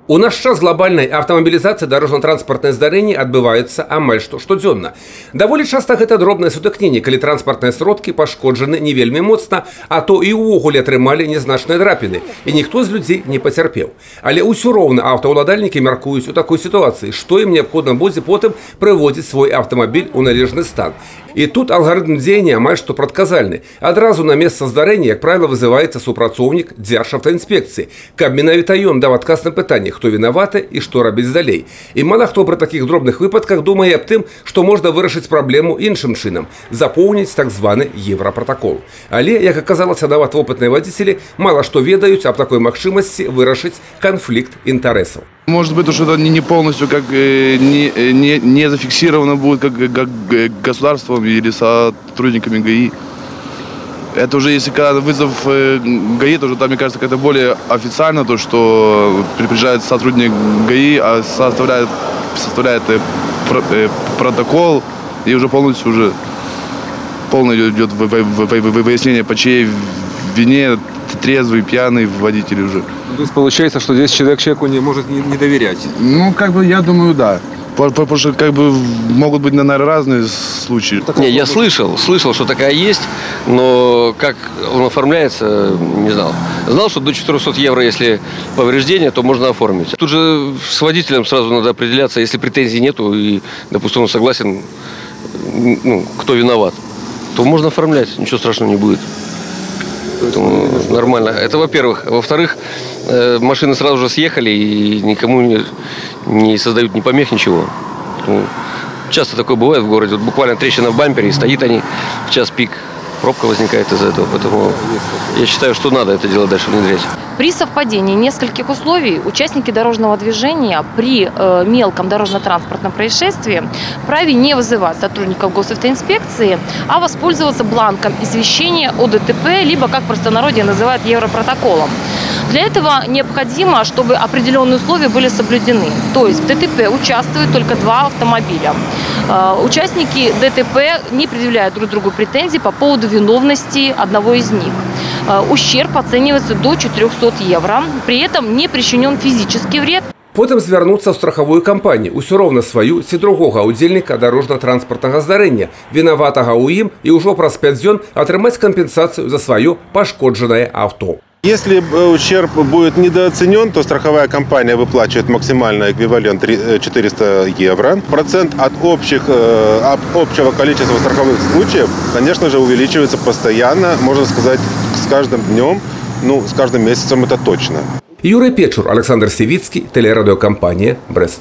У наш час глобальнай аўтамабілізацыі дарожна-транспартныя здарэнні адбываюцца амаль што штодзённа. Даволі часта гэта дробнае сутыкненне, калі транспартныя сродкі пашкоджаны не вельмі моцна, а то і ўвогуле атрымалі нязначныя драпіны, і ніхто з людзей не пацярпеў. Але ўсё роўна аўтаўладальнікі мяркуюць у такой сітуацыі, што ім неабходна будзе потым прыводзіць свой аўтамабіль у належны стан. І тут алгарытм дзеяння амаль што прадказальны. Адразу на месца здарэння, як правіла, вызываецца супрацоўнік Дзяржаўтаінспекцыі, каб менавіта ён даў адказ на пытанне, хто вінаваты і што рабіць далей. І мала хто пры такіх дробных выпадках думае аб тым, што можна вырашыць праблему іншым чынам, запоўніць так званы еўрапратакол. Але, як аказалася, нават вопытныя вадзіцелі мала што ведаюць аб такой магчымасці вырашыць канфлікт інтарэсаў. Может быть, что это не полностью не зафиксировано будет как государством или сотрудниками ГАИ. Это уже, если когда вызов ГАИ, то уже там, мне кажется, как-то более официально, то, что приезжает сотрудник ГАИ, а составляет протокол, и уже полностью уже полное идет выяснение, по чьей вине трезвый, пьяный водитель уже. То есть получается, что здесь человеку не может не доверять? Ну, я думаю, да. Потому что, могут быть, наверное, разные случаи. Не, я слышал, что такая есть, но как он оформляется, не знал. Знал, что до 400 евро, если повреждение, то можно оформить. Тут же с водителем сразу надо определяться, если претензий нету, и, допустим, он согласен, кто виноват, то можно оформлять, ничего страшного не будет. Поэтому нормально. Это во-первых. Во-вторых, машины сразу же съехали и никому не создают ни помех, ничего. Часто такое бывает в городе. Вот буквально трещина в бампере, и стоит они в час пик. Пробка возникает из-за этого. Поэтому я считаю, что надо это дело дальше внедрять. При совпадении нескольких условий участники дорожного движения при мелком дорожно-транспортном происшествии вправе не вызывать сотрудников госавтоинспекции, а воспользоваться бланком извещения о ДТП, либо, как простонародье называют, европротоколом. Для этого необходимо, чтобы определенные условия были соблюдены. То есть в ДТП участвуют только 2 автомобиля. Участники ДТП не предъявляют друг другу претензий по поводу виновности одного из них. Ущерб оценивается до 400 евро. При этом не причинен физический вред. Потым звярнуцца ў страхавую кампанію, усё роўна сваю ці другога ўдзельніка дарожна-транспартнага здарэння, вінаватага ў ім і ўжо праз 5 дзён атрымаць кампенсацыю за сваё пашкоджанае авто. Если ущерб будет недооценен, то страховая компания выплачивает максимальный эквивалент 400 евро. Процент от общего количества страховых случаев, конечно же, увеличивается постоянно, можно сказать, с каждым днем, с каждым месяцем это точно. Юрий Печур, Александр Севицкий, телерадиокомпания «Брест».